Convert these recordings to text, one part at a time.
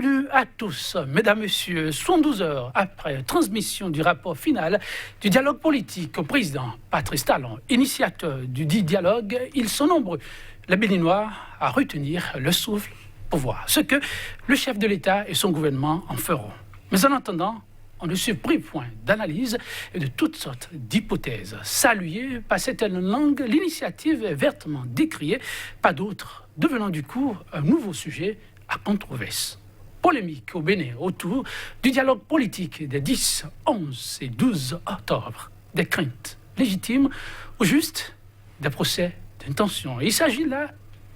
Bienvenue à tous, mesdames, messieurs. 72 heures après transmission du rapport final du dialogue politique au président Patrice Talon, initiateur du dit dialogue, ils sont nombreux, les Béninois, à retenir le souffle pour voir ce que le chef de l'État et son gouvernement en feront. Mais en attendant, on ne se prive point d'analyse et de toutes sortes d'hypothèses. Saluée par certaines langues, l'initiative est vertement décriée, pas d'autres, devenant du coup un nouveau sujet à controverse. Polémique au Bénin autour du dialogue politique des 10, 11 et 12 octobre. Des craintes légitimes ou juste des procès d'intention. Il s'agit là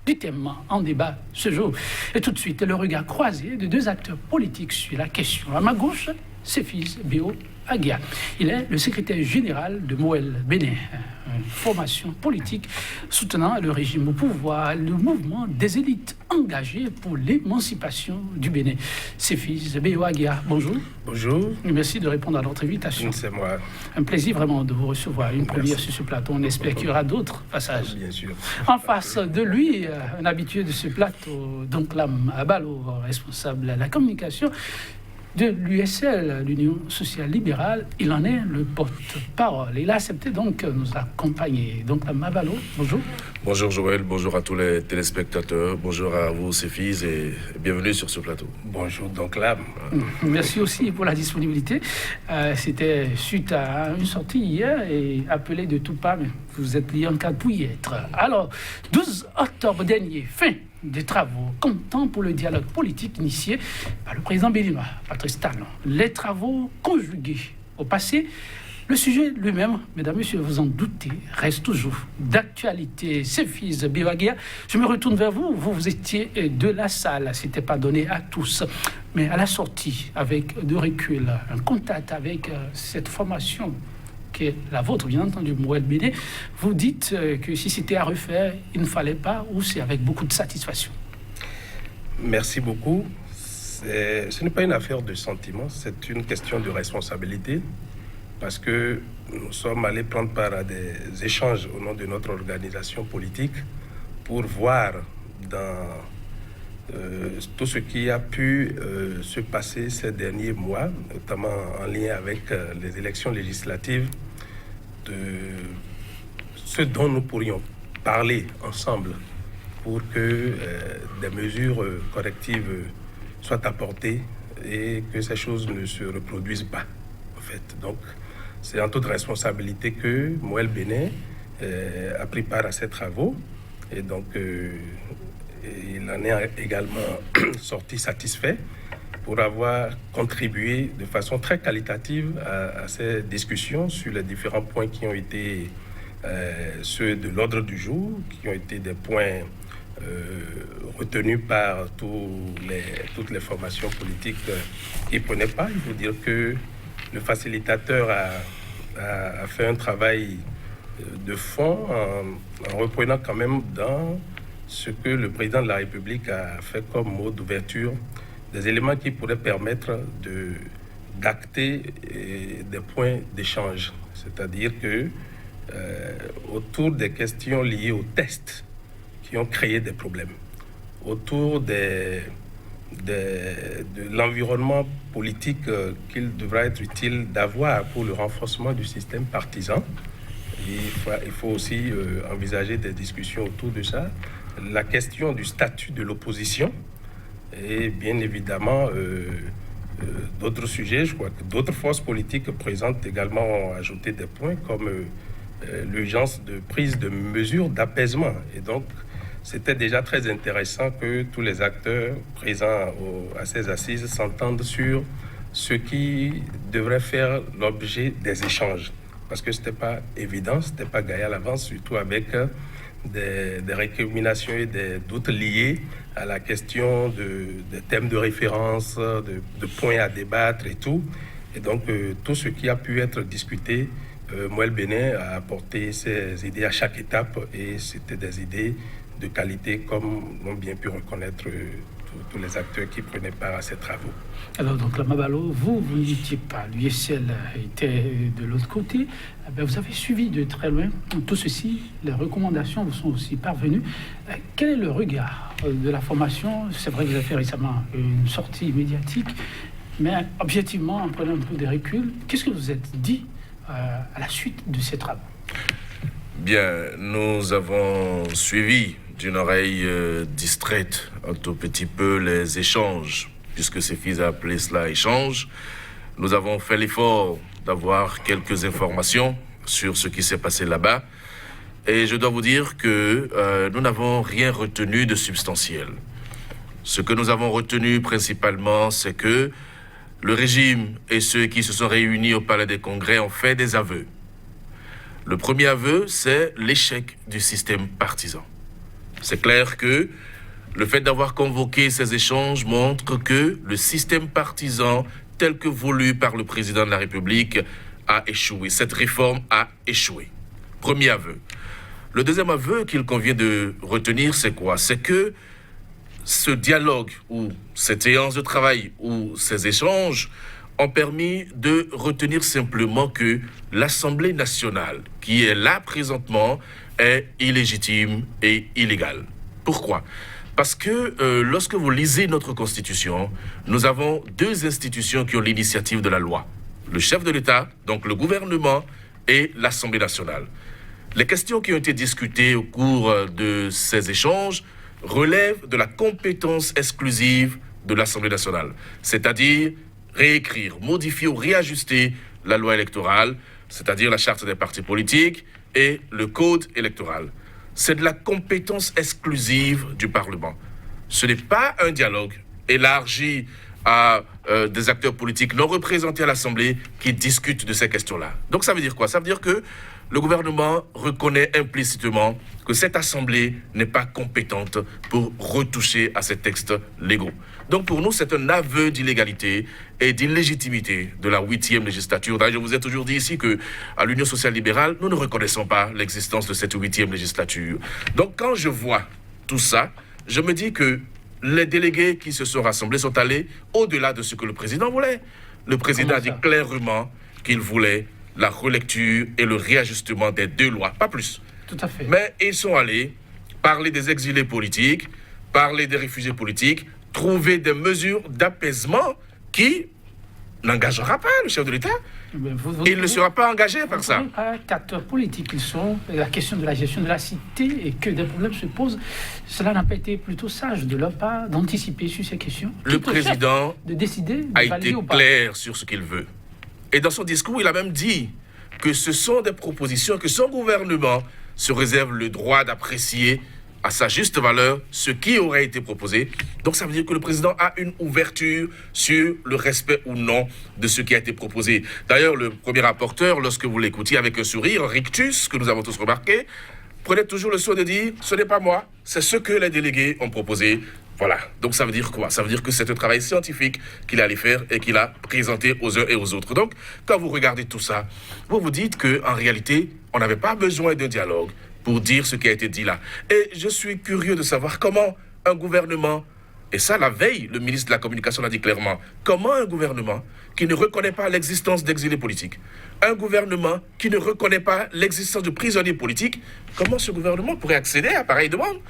du thème en débat ce jour. Et tout de suite, le regard croisé de deux acteurs politiques sur la question. À ma gauche, Sefis Béo Agia. Il est le secrétaire général de Moël Bénin, une formation politique soutenant le régime au pouvoir, le mouvement des élites engagées pour l'émancipation du Bénin. Sefis Béo Agia, bonjour. Bonjour. Merci de répondre à notre invitation. C'est moi. Un plaisir vraiment de vous recevoir. Une première sur ce plateau. On espère qu'il y aura d'autres passages. Bien sûr. En face de lui, un habitué de ce plateau, donc Lam Abalo, responsable de la communication de l'USL, l'Union sociale libérale. Il en est le porte-parole. Il a accepté donc de nous accompagner. Donc, Mabalo, bonjour. Bonjour Joël, bonjour à tous les téléspectateurs, bonjour à vous, Sefis, et bienvenue sur ce plateau. Bonjour, donc là. Merci aussi pour la disponibilité. C'était suite à une sortie hier et appelé de tout pas, mais vous êtes lié en cas de y être. Alors, 12 octobre dernier, fin des travaux comptant pour le dialogue politique initié par le président béninois, Patrice Talon. Les travaux conjugués au passé, le sujet lui-même, mesdames, messieurs, vous en doutez, reste toujours d'actualité. Sefis Biwagia, je me retourne vers vous. Vous étiez de la salle, c'était pas donné à tous. Mais à la sortie, avec de recul, un contact avec cette formation qui est la vôtre, bien entendu, Moël Bénin, vous dites que si c'était à refaire, il ne fallait pas, ou c'est avec beaucoup de satisfaction? Merci beaucoup. Ce n'est pas une affaire de sentiment, c'est une question de responsabilité, parce que nous sommes allés prendre part à des échanges au nom de notre organisation politique pour voir dans tout ce qui a pu se passer ces derniers mois, notamment en lien avec les élections législatives, de ce dont nous pourrions parler ensemble pour que des mesures correctives soient apportées et que ces choses ne se reproduisent pas, en fait. Donc, c'est en toute responsabilité que Moël Bénin a pris part à ces travaux et donc il en est également sorti satisfait pour avoir contribué de façon très qualitative à ces discussions sur les différents points qui ont été ceux de l'ordre du jour, qui ont été des points retenus par toutes les formations politiques qui ne prenaient pas. Il faut dire que le facilitateur a fait un travail de fond en reprenant quand même dans ce que le président de la République a fait comme mot d'ouverture, des éléments qui pourraient permettre d'acter des points d'échange. C'est-à-dire que autour des questions liées aux tests qui ont créé des problèmes, autour de l'environnement politique qu'il devra être utile d'avoir pour le renforcement du système partisan, il faut aussi envisager des discussions autour de ça. La question du statut de l'opposition et bien évidemment d'autres sujets. Je crois que d'autres forces politiques présentes également ont ajouté des points comme l'urgence de prise de mesures d'apaisement. Et donc, c'était déjà très intéressant que tous les acteurs présents à ces assises s'entendent sur ce qui devrait faire l'objet des échanges. Parce que ce n'était pas évident, ce n'était pas gagné à l'avance, surtout avec des récriminations et des doutes liés à la question des thèmes de référence, de points à débattre et tout. Et donc, tout ce qui a pu être discuté, Moël Bénin a apporté ses idées à chaque étape et c'était des idées de qualité comme l'ont bien pu reconnaître tous les acteurs qui prenaient part à ces travaux. Alors, donc, la Mabalo, vous n'étiez pas. L'USL était de l'autre côté. Eh bien, vous avez suivi de très loin tout ceci. Les recommandations vous sont aussi parvenues. Quel est le regard de la formation? C'est vrai que vous avez fait récemment une sortie médiatique, mais objectivement, en prenant un peu de recul, qu'est-ce que vous êtes dit à la suite de ces travaux? Bien, nous avons suivi d'une oreille distraite un tout petit peu les échanges, puisque ses fils a appelé cela échange. Nous avons fait l'effort d'avoir quelques informations sur ce qui s'est passé là-bas. Et je dois vous dire que nous n'avons rien retenu de substantiel. Ce que nous avons retenu principalement, c'est que le régime et ceux qui se sont réunis au Palais des Congrès ont fait des aveux. Le premier aveu, c'est l'échec du système partisan. C'est clair que le fait d'avoir convoqué ces échanges montre que le système partisan, tel que voulu par le président de la République, a échoué. Cette réforme a échoué. Premier aveu. Le deuxième aveu qu'il convient de retenir, c'est quoi? C'est que ce dialogue ou cette séance de travail ou ces échanges ont permis de retenir simplement que l'Assemblée nationale, qui est là présentement, est illégitime et illégale. Pourquoi? Parce que lorsque vous lisez notre Constitution, nous avons deux institutions qui ont l'initiative de la loi. Le chef de l'État, donc le gouvernement, et l'Assemblée nationale. Les questions qui ont été discutées au cours de ces échanges relèvent de la compétence exclusive de l'Assemblée nationale, c'est-à-dire réécrire, modifier ou réajuster la loi électorale, c'est-à-dire la charte des partis politiques et le code électoral. C'est de la compétence exclusive du Parlement. Ce n'est pas un dialogue élargi à des acteurs politiques non représentés à l'Assemblée qui discutent de ces questions-là. Donc ça veut dire quoi? Ça veut dire que le gouvernement reconnaît implicitement que cette Assemblée n'est pas compétente pour retoucher à ces textes légaux. Donc pour nous, c'est un aveu d'illégalité et d'illégitimité de la 8e législature. D'ailleurs, je vous ai toujours dit ici qu'à l'Union sociale libérale, nous ne reconnaissons pas l'existence de cette 8e législature. Donc quand je vois tout ça, je me dis que les délégués qui se sont rassemblés sont allés au-delà de ce que le président voulait. Le président a dit clairement qu'il voulait la relecture et le réajustement des deux lois, pas plus. Tout à fait. Mais ils sont allés parler des exilés politiques, parler des réfugiés politiques, trouver des mesures d'apaisement qui n'engagera pas le chef de l'État. Il ne sera pas engagé par ça. Acteurs politiques, ils sont la question de la gestion de la cité et que des problèmes se posent. Cela n'a pas été plutôt sage de leur part d'anticiper sur ces questions. Le président de décider a été clair sur ce qu'il veut. Et dans son discours, il a même dit que ce sont des propositions que son gouvernement se réserve le droit d'apprécier à sa juste valeur ce qui aurait été proposé. Donc ça veut dire que le président a une ouverture sur le respect ou non de ce qui a été proposé. D'ailleurs, le premier rapporteur, lorsque vous l'écoutiez avec un sourire, rictus, que nous avons tous remarqué, prenait toujours le soin de dire « ce n'est pas moi, c'est ce que les délégués ont proposé ». Voilà, donc ça veut dire quoi? Ça veut dire que c'est un travail scientifique qu'il allait faire et qu'il a présenté aux uns et aux autres. Donc, quand vous regardez tout ça, vous vous dites qu'en réalité, on n'avait pas besoin d'un dialogue pour dire ce qui a été dit là. Et je suis curieux de savoir comment un gouvernement, et ça la veille, le ministre de la Communication l'a dit clairement, comment un gouvernement qui ne reconnaît pas l'existence d'exilés politiques, un gouvernement qui ne reconnaît pas l'existence de prisonniers politiques, comment ce gouvernement pourrait accéder à pareille demande?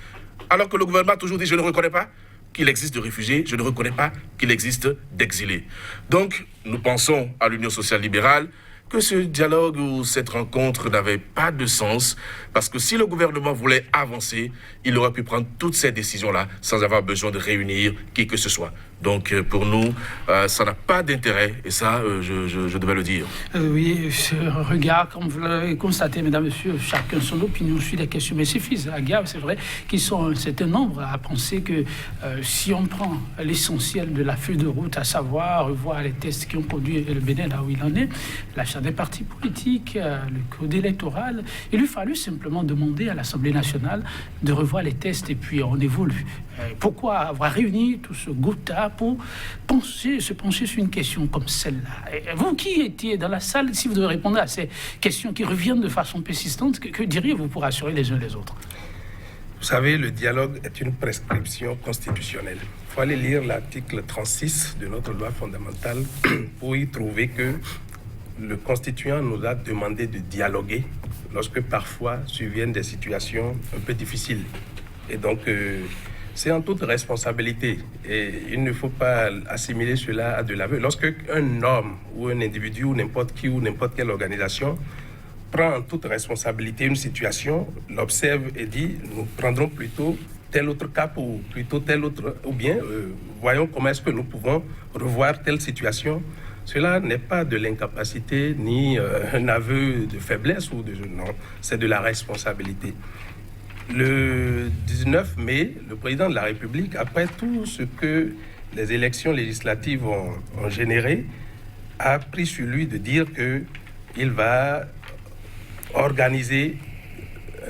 Alors que le gouvernement a toujours dit « je ne reconnais pas qu'il existe de réfugiés, je ne reconnais pas qu'il existe d'exilés ». Donc, nous pensons à l'Union sociale libérale que ce dialogue ou cette rencontre n'avait pas de sens, parce que si le gouvernement voulait avancer, il aurait pu prendre toutes ces décisions-là sans avoir besoin de réunir qui que ce soit. Donc pour nous, ça n'a pas d'intérêt, et ça, je devais le dire. Oui, ce regard, comme vous l'avez constaté, mesdames, messieurs, chacun son opinion sur les questions. Mais suffisent à Gave, c'est vrai qu'ils sont un certain nombre à penser que si on prend l'essentiel de la feuille de route, à savoir revoir les tests qui ont conduit le Bénin là où il en est, la charte des partis politiques, le code électoral, il lui fallu simplement demander à l'Assemblée nationale de revoir les tests et puis on évolue. Pourquoi avoir réuni tout ce goutta pour se pencher sur une question comme celle-là? Vous qui étiez dans la salle, si vous devez répondre à ces questions qui reviennent de façon persistante, que diriez-vous pour assurer les uns les autres? Vous Vous savez, le dialogue est une prescription constitutionnelle. Il faut aller lire l'article 36 de notre loi fondamentale pour y trouver que le constituant nous a demandé de dialoguer lorsque parfois surviennent des situations un peu difficiles. Et donc, c'est en toute responsabilité. Et il ne faut pas assimiler cela à de l'aveu. Lorsque un homme ou un individu ou n'importe qui ou n'importe quelle organisation prend en toute responsabilité une situation, l'observe et dit « nous prendrons plutôt tel autre cap ou plutôt tel autre... » ou bien voyons comment est-ce que nous pouvons revoir telle situation. Cela n'est pas de l'incapacité ni un aveu de faiblesse ou de... Non, c'est de la responsabilité. Le 19 mai, le président de la République, après tout ce que les élections législatives ont généré, a pris sur lui de dire qu'il va organiser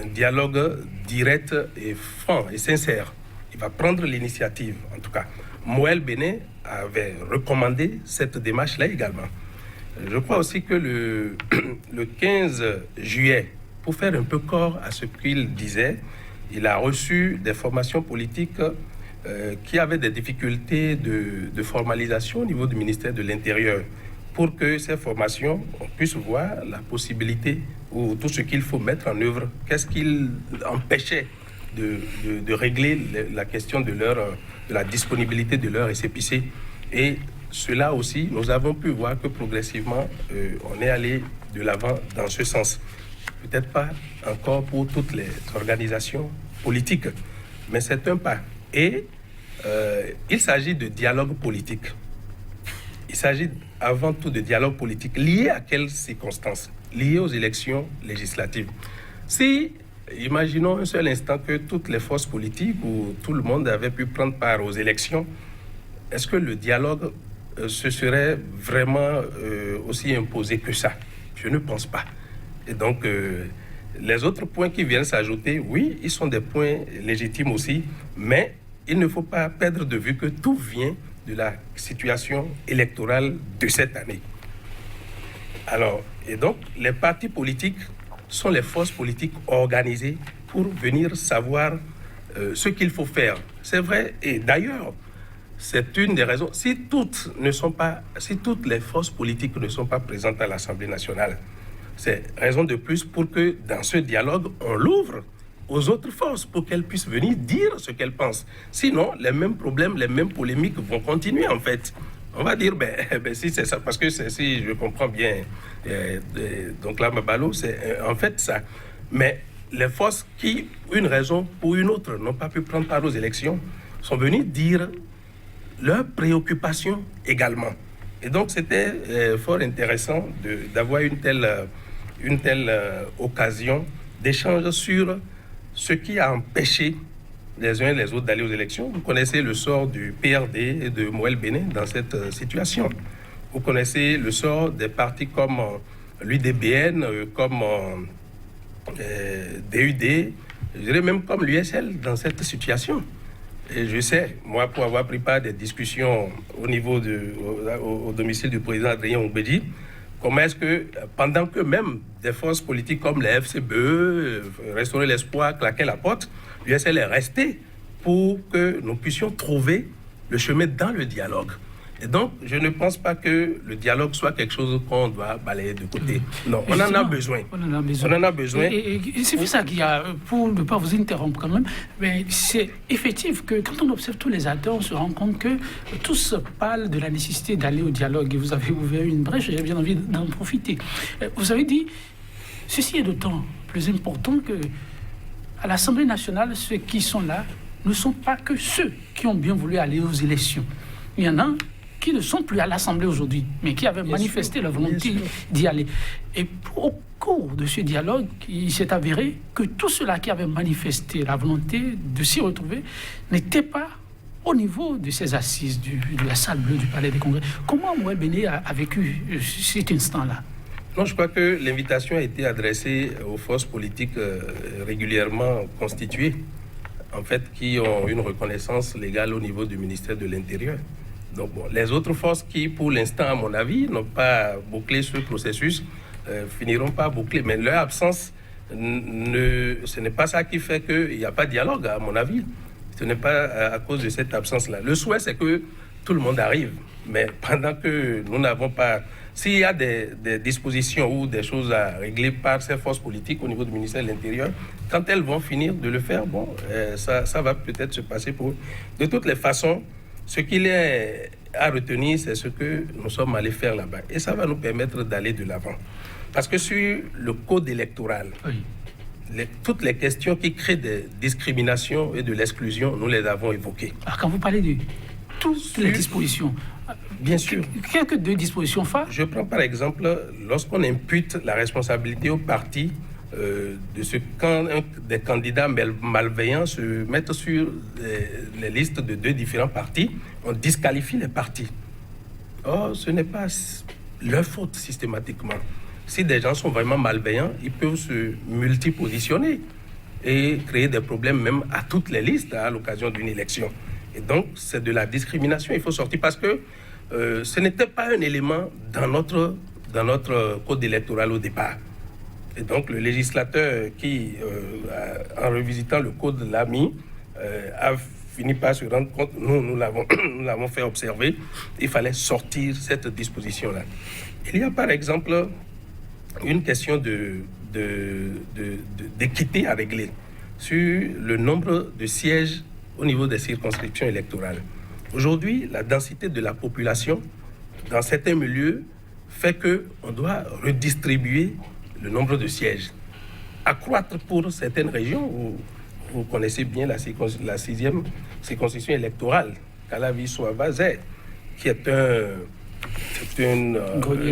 un dialogue direct et franc et sincère. Il va prendre l'initiative, en tout cas. Moël Béné avait recommandé cette démarche-là également. Je crois aussi que le 15 juillet, pour faire un peu corps à ce qu'il disait, il a reçu des formations politiques qui avaient des difficultés de formalisation au niveau du ministère de l'Intérieur, pour que ces formations, on puisse voir la possibilité ou tout ce qu'il faut mettre en œuvre. Qu'est-ce qui empêchait de régler la question de la disponibilité de leur récépissé. Et cela aussi, nous avons pu voir que progressivement, on est allé de l'avant dans ce sens. Peut-être pas encore pour toutes les organisations politiques, mais c'est un pas. Et il s'agit de dialogue politique. Il s'agit avant tout de dialogue politique. Lié à quelles circonstances? Lié aux élections législatives. Si, imaginons un seul instant que toutes les forces politiques ou tout le monde avait pu prendre part aux élections, est-ce que le dialogue se serait vraiment aussi imposé que ça? Je ne pense pas. Et donc, les autres points qui viennent s'ajouter, oui, ils sont des points légitimes aussi, mais il ne faut pas perdre de vue que tout vient de la situation électorale de cette année. Alors, et donc, les partis politiques sont les forces politiques organisées pour venir savoir ce qu'il faut faire. C'est vrai, et d'ailleurs, c'est une des raisons. Si toutes les forces politiques ne sont pas présentes à l'Assemblée nationale, c'est raison de plus pour que dans ce dialogue, on l'ouvre aux autres forces pour qu'elles puissent venir dire ce qu'elles pensent. Sinon, les mêmes problèmes, les mêmes polémiques vont continuer en fait. On va dire, si c'est ça, parce que si je comprends bien, donc là, Mabalo, c'est en fait ça. Mais les forces qui, une raison ou une autre, n'ont pas pu prendre part aux élections, sont venues dire leurs préoccupations également. Et donc, c'était fort intéressant d'avoir une telle occasion d'échange sur ce qui a empêché les uns et les autres d'aller aux élections. Vous connaissez le sort du PRD et de Moël Béné dans cette situation. Vous connaissez le sort des partis comme l'UDBN, comme DUD, je dirais même comme l'USL dans cette situation. Et je sais, moi, pour avoir pris part des discussions au niveau au domicile du président Adrien Oubédi, comment est-ce que, pendant que même des forces politiques comme les FCBE, Restaurer l'espoir, claquaient la porte, l'USL est resté pour que nous puissions trouver le chemin dans le dialogue. Et donc, je ne pense pas que le dialogue soit quelque chose qu'on doit balayer de côté. Non, on en a besoin. On en a besoin. Et c'est pour ça qu'il y a, pour ne pas vous interrompre quand même, mais c'est effectif que quand on observe tous les acteurs, on se rend compte que tous parlent de la nécessité d'aller au dialogue. Et vous avez ouvert une brèche, j'ai bien envie d'en profiter. Vous avez dit, ceci est d'autant plus important que à l'Assemblée nationale, ceux qui sont là ne sont pas que ceux qui ont bien voulu aller aux élections. Il y en a qui ne sont plus à l'Assemblée aujourd'hui, mais qui avaient manifesté la volonté d'y aller. Et au cours de ce dialogue, il s'est avéré que tous ceux-là qui avaient manifesté la volonté de s'y retrouver n'étaient pas au niveau de ces assises de la salle bleue du Palais des Congrès. Comment Moël Béné a vécu cet instant-là? Non, je crois que l'invitation a été adressée aux forces politiques régulièrement constituées, en fait, qui ont une reconnaissance légale au niveau du ministère de l'Intérieur. Donc, bon, les autres forces qui, pour l'instant, à mon avis, n'ont pas bouclé ce processus, finiront par boucler. Mais leur absence ce n'est pas ça qui fait qu'il n'y a pas de dialogue, à mon avis. Ce n'est pas à cause de cette absence-là. Le souhait, c'est que tout le monde arrive. Mais pendant que nous n'avons pas... S'il y a des dispositions ou des choses à régler par ces forces politiques au niveau du ministère de l'Intérieur, quand elles vont finir de le faire, bon, ça va peut-être se passer pour eux. De toutes les façons, ce qu'il est à retenir, c'est ce que nous sommes allés faire là-bas. Et ça va nous permettre d'aller de l'avant. Parce que sur le code électoral, toutes les questions qui créent des discriminations et de l'exclusion, nous les avons évoquées. Alors, quand vous parlez de toutes les dispositions, bien sûr. Quelques deux dispositions phares. Je prends par exemple, lorsqu'on impute la responsabilité au parti de ce quand des candidats malveillants se mettent sur les listes de 2 différents partis, on disqualifie les partis. Or, ce n'est pas leur faute systématiquement. Si des gens sont vraiment malveillants, ils peuvent se multipositionner et créer des problèmes même à toutes les listes à l'occasion d'une élection. Et donc, c'est de la discrimination. Il faut sortir parce que ce n'était pas un élément dans notre code électoral au départ. Et donc, le législateur qui, en revisitant le code, l'a mis, a fini par se rendre compte, nous l'avons fait observer, il fallait sortir cette disposition-là. Il y a par exemple une question d'équité à régler sur le nombre de sièges au niveau des circonscriptions électorales. Aujourd'hui, la densité de la population dans certains milieux fait qu'on doit redistribuer le nombre de sièges. Accroître pour certaines régions, vous connaissez bien la 6e circonscription électorale, Calavi-Souava-Zé, qui est une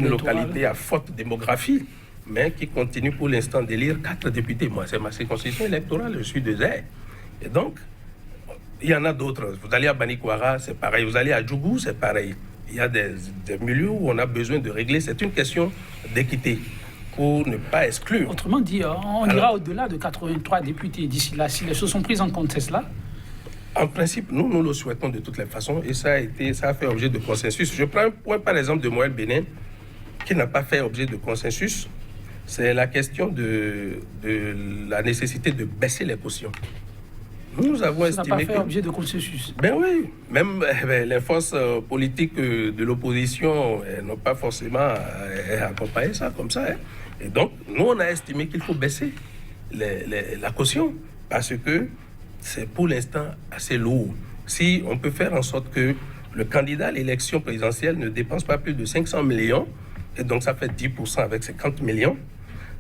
localité à forte démographie, mais qui continue pour l'instant d'élire 4 députés. Moi, c'est ma circonscription électorale, je suis de Zé. Et donc, il y en a d'autres. Vous allez à Banikwara, c'est pareil. Vous allez à Djougou, c'est pareil. Il y a des milieux où on a besoin de régler. C'est une question d'équité pour ne pas exclure. Autrement dit, on ira au-delà de 83 députés d'ici là. Si les choses sont prises en compte, c'est cela? En principe, nous le souhaitons de toutes les façons et ça a fait objet de consensus. Je prends un point, par exemple, de Moël Bénin, qui n'a pas fait objet de consensus. C'est la question de la nécessité de baisser les cautions. Nous avons estimé ça n'a pas fait objet de consensus. Ben oui, même les forces politiques de l'opposition n'ont pas forcément accompagné ça comme ça. Hein. Et donc, nous, on a estimé qu'il faut baisser la caution parce que c'est pour l'instant assez lourd. Si on peut faire en sorte que le candidat à l'élection présidentielle ne dépense pas plus de 500 millions, et donc ça fait 10% avec 50 millions,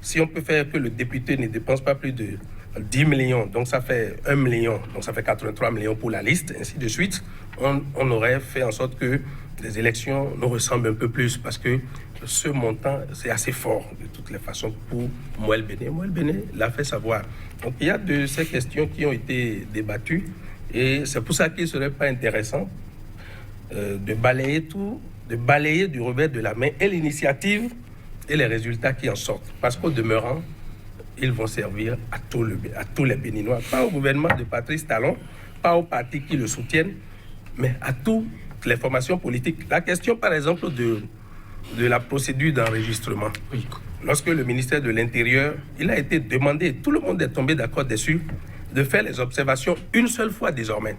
si on peut faire que le député ne dépense pas plus de 10 millions, donc ça fait 1 million, donc ça fait 83 millions pour la liste, ainsi de suite, on aurait fait en sorte que les élections nous ressemblent un peu plus, parce que ce montant, c'est assez fort, de toutes les façons, pour Moël Bénin. Moël Bénin l'a fait savoir. Donc il y a de ces questions qui ont été débattues, et c'est pour ça qu'il ne serait pas intéressant de balayer du revers de la main et l'initiative et les résultats qui en sortent. Parce qu'au demeurant, ils vont servir à tous les Béninois, pas au gouvernement de Patrice Talon, pas aux partis qui le soutiennent, mais à toutes les formations politiques. La question, par exemple, de la procédure d'enregistrement. Oui. Lorsque le ministère de l'Intérieur, il a été demandé, tout le monde est tombé d'accord dessus, de faire les observations une seule fois désormais,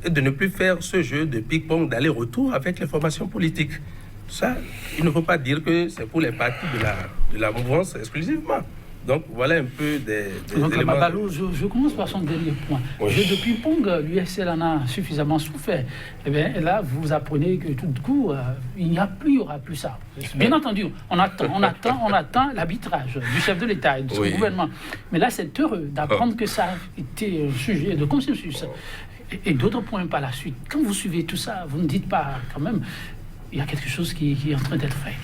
et de ne plus faire ce jeu de ping-pong d'aller-retour avec les formations politiques. Ça, il ne faut pas dire que c'est pour les partis de la mouvance exclusivement. Donc, voilà un peu des éléments... Babalo, je commence par son dernier point. Oui. Jeu de ping-pong, l'USL en a suffisamment souffert. Eh bien, là, vous apprenez que tout de coup, il n'y aura plus ça. Bien entendu, on attend l'arbitrage du chef de l'État et de son gouvernement. Mais là, c'est heureux d'apprendre que ça a été un sujet de consensus. Et d'autres points par la suite. Quand vous suivez tout ça, vous ne dites pas quand même, il y a quelque chose qui est en train d'être fait.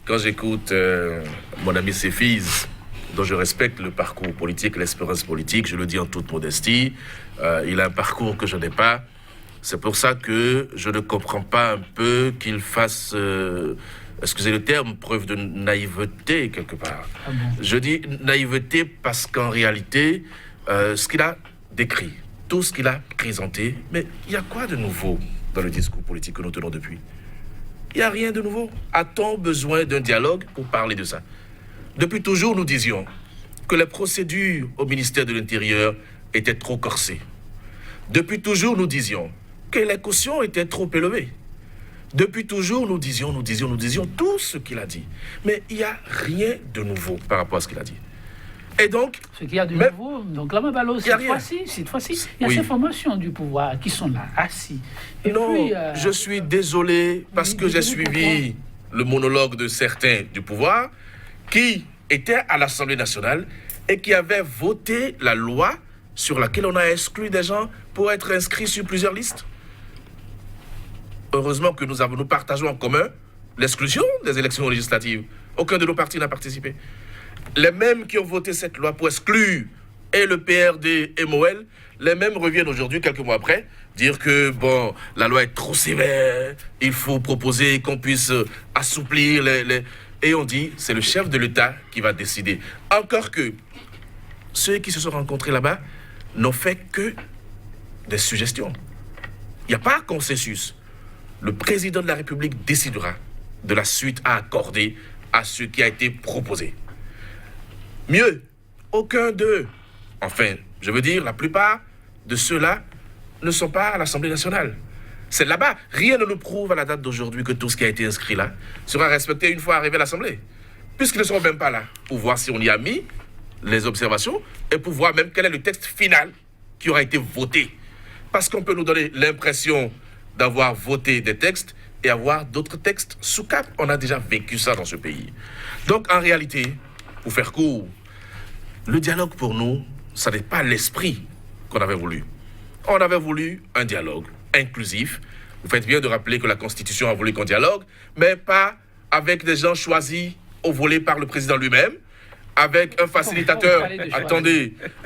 Quand j'écoute mon ami Sefiz, dont je respecte le parcours politique, l'espérance politique, je le dis en toute modestie, il a un parcours que je n'ai pas. C'est pour ça que je ne comprends pas un peu qu'il fasse, excusez le terme, preuve de naïveté quelque part. Ah bon. Je dis naïveté parce qu'en réalité, ce qu'il a décrit, tout ce qu'il a présenté, mais il y a quoi de nouveau dans le discours politique que nous tenons depuis? Il n'y a rien de nouveau. A-t-on besoin d'un dialogue pour parler de ça? Depuis toujours, nous disions que les procédures au ministère de l'Intérieur étaient trop corsées. Depuis toujours, nous disions que les cautions étaient trop élevées. Depuis toujours, nous disions tout ce qu'il a dit. Mais il n'y a rien de nouveau par rapport à ce qu'il a dit. Et donc... Ce qu'il y a de nouveau, donc là, Mabalo, cette fois-ci, il y a ces formations du pouvoir qui sont là, assis. Et non, puis, je suis désolé parce que j'ai suivi le monologue de certains du pouvoir qui étaient à l'Assemblée nationale et qui avaient voté la loi sur laquelle on a exclu des gens pour être inscrits sur plusieurs listes. Heureusement que nous partageons en commun l'exclusion des élections législatives. Aucun de nos partis n'a participé. Les mêmes qui ont voté cette loi pour exclure et le PRD et MOL, les mêmes reviennent aujourd'hui, quelques mois après, dire que, bon, la loi est trop sévère, il faut proposer qu'on puisse assouplir les... Et on dit, c'est le chef de l'État qui va décider. Encore que ceux qui se sont rencontrés là-bas n'ont fait que des suggestions. Il n'y a pas de consensus. Le président de la République décidera de la suite à accorder à ce qui a été proposé. Mieux, aucun d'eux, enfin, je veux dire, la plupart de ceux-là ne sont pas à l'Assemblée nationale. C'est là-bas. Rien ne nous prouve à la date d'aujourd'hui que tout ce qui a été inscrit là sera respecté une fois arrivé à l'Assemblée. Puisqu'ils ne seront même pas là pour voir si on y a mis les observations et pour voir même quel est le texte final qui aura été voté. Parce qu'on peut nous donner l'impression d'avoir voté des textes et avoir d'autres textes sous cap. On a déjà vécu ça dans ce pays. Donc, en réalité, pour faire court, le dialogue pour nous, ça n'est pas l'esprit qu'on avait voulu. On avait voulu un dialogue inclusif. Vous faites bien de rappeler que la Constitution a voulu qu'on dialogue, mais pas avec des gens choisis au volet par le président lui-même, avec un facilitateur,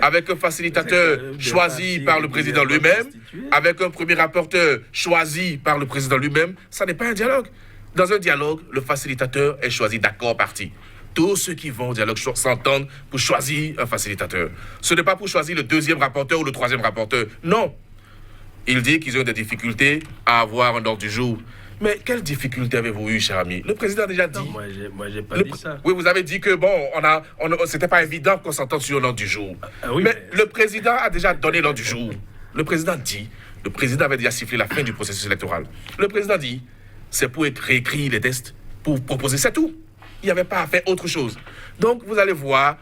avec un facilitateur choisi par le président lui-même, avec un premier rapporteur choisi par le président lui-même. Ça n'est pas un dialogue. Dans un dialogue, le facilitateur est choisi d'accord parti. Tous ceux qui vont au dialogue s'entendent pour choisir un facilitateur. Ce n'est pas pour choisir le deuxième rapporteur ou le troisième rapporteur. Non. Il dit qu'ils ont des difficultés à avoir un ordre du jour. Mais quelle difficulté avez-vous eu, cher ami? Le président a déjà dit... Non, moi, j'ai pas dit ça. Oui, vous avez dit que, bon, c'était pas évident qu'on s'entende sur l'ordre du jour. Oui, mais le président a déjà donné l'ordre du jour. Le président avait déjà sifflé la fin du processus électoral. Le président dit, c'est pour réécrire les tests, pour proposer, c'est tout. Il n'y avait pas à faire autre chose. Donc, vous allez voir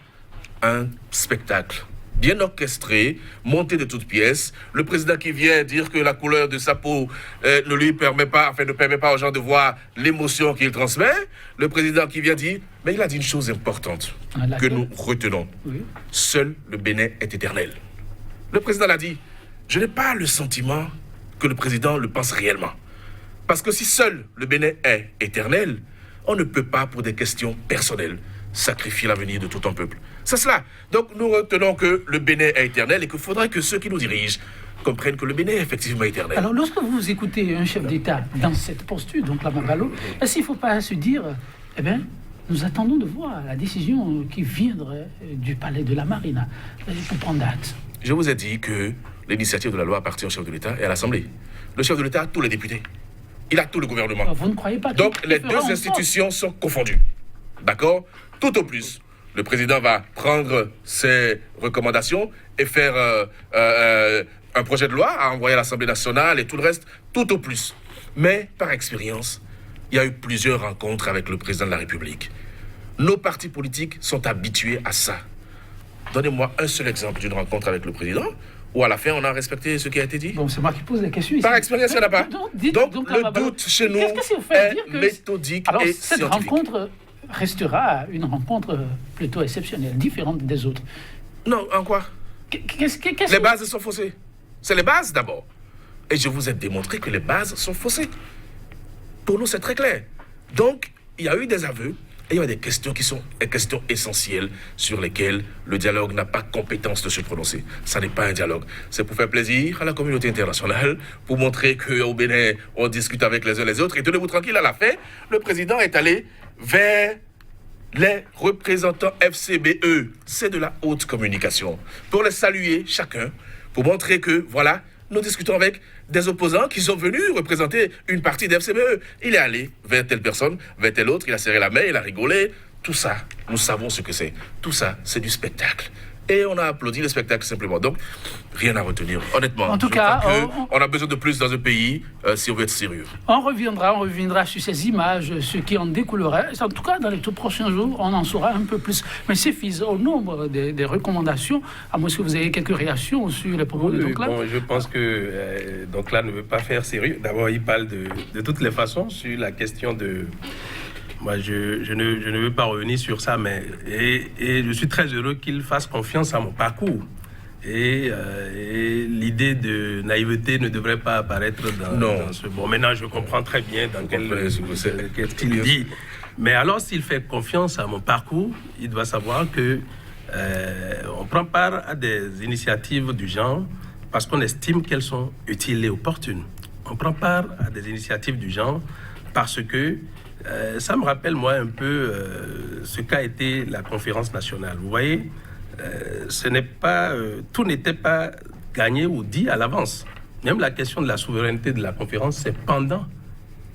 un spectacle bien orchestré, monté de toutes pièces. Le président qui vient dire que la couleur de sa peau ne permet pas aux gens de voir l'émotion qu'il transmet. Le président qui vient dire, mais il a dit une chose importante que nous retenons. Oui. Seul le Bénin est éternel. Le président l'a dit. Je n'ai pas le sentiment que le président le pense réellement. Parce que si seul le Bénin est éternel, on ne peut pas, pour des questions personnelles, sacrifier l'avenir de tout un peuple. C'est cela. Donc nous retenons que le Bénin est éternel et qu'il faudrait que ceux qui nous dirigent comprennent que le Bénin est effectivement éternel. Alors lorsque vous écoutez un chef d'État dans cette posture, donc la Mabalo, est-ce qu'il ne faut pas se dire, eh bien, nous attendons de voir la décision qui viendrait du palais de la Marina pour prendre date? Je vous ai dit que l'initiative de la loi appartient au chef de l'État et à l'Assemblée. Le chef de l'État a tous les députés. Il a tout le gouvernement. Alors, vous ne croyez pas? Donc les deux institutions sont confondues. D'accord? Tout au plus, le président va prendre ses recommandations et faire un projet de loi à envoyer à l'Assemblée nationale et tout le reste, tout au plus. Mais par expérience, il y a eu plusieurs rencontres avec le président de la République. Nos partis politiques sont habitués à ça. Donnez-moi un seul exemple d'une rencontre avec le président où à la fin on a respecté ce qui a été dit. Bon, c'est moi qui pose la question ici. Par expérience, il n'y en a pas. Donc le doute chez nous est méthodique et scientifique. Cette rencontre restera une rencontre plutôt exceptionnelle, différente des autres. Non, en quoi? Les bases sont faussées. C'est les bases d'abord. Et je vous ai démontré que les bases sont faussées. Pour nous, c'est très clair. Donc, il y a eu des aveux et il y a des questions qui sont des questions essentielles sur lesquelles le dialogue n'a pas compétence de se prononcer. Ça n'est pas un dialogue. C'est pour faire plaisir à la communauté internationale, pour montrer qu'au Bénin, on discute avec les uns les autres. Et tenez-vous tranquille, à la fin, le président est allé vers les représentants FCBE. C'est de la haute communication. Pour les saluer chacun, pour montrer que, voilà, nous discutons avec des opposants qui sont venus représenter une partie de FCBE. Il est allé vers telle personne, vers telle autre, il a serré la main, il a rigolé. tout ça, nous savons ce que c'est. Tout ça, c'est du spectacle. Et on a applaudi le spectacle simplement. Donc, rien à retenir. Honnêtement, en tout cas, on a besoin de plus dans un pays si on veut être sérieux. On reviendra sur ces images, ce qui en découlerait. En tout cas, dans les tout prochains jours, on en saura un peu plus. Mais c'est au nombre des recommandations, à moins que vous ayez quelques réactions sur les propos de Doncla. Bon, je pense que Doncla ne veut pas faire sérieux. D'abord, il parle de toutes les façons sur la question de... Moi, je ne veux pas revenir sur ça, mais et je suis très heureux qu'il fasse confiance à mon parcours. Et l'idée de naïveté ne devrait pas apparaître dans ce... Bon, maintenant, je comprends très bien dans qu'est-ce qu'il dit. Mais alors, s'il fait confiance à mon parcours, il doit savoir que on prend part à des initiatives du genre parce qu'on estime qu'elles sont utiles et opportunes. On prend part à des initiatives du genre parce que ça me rappelle, moi, un peu ce qu'a été la conférence nationale. Vous voyez, tout n'était pas gagné ou dit à l'avance. Même la question de la souveraineté de la conférence, c'est pendant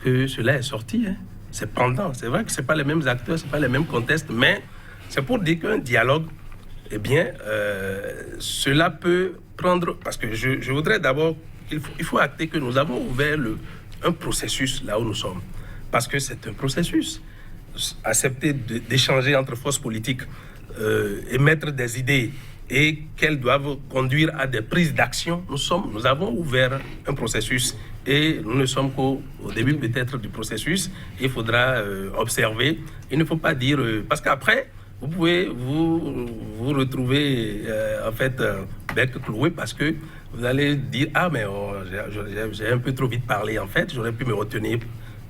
que cela est sorti. Hein. C'est pendant. C'est vrai que ce n'est pas les mêmes acteurs, ce n'est pas les mêmes contextes, mais c'est pour dire qu'un dialogue, eh bien, cela peut prendre... Parce que je voudrais d'abord... Il faut acter que nous avons ouvert un processus là où nous sommes. Parce que c'est un processus. Accepter d'échanger entre forces politiques, émettre des idées et qu'elles doivent conduire à des prises d'action. Nous avons ouvert un processus et nous ne sommes qu'au début peut-être du processus. Il faudra observer. Il ne faut pas dire... parce qu'après, vous pouvez vous retrouver en fait bec cloué parce que vous allez dire « Ah, mais j'ai un peu trop vite parlé en fait, j'aurais pu me retenir. »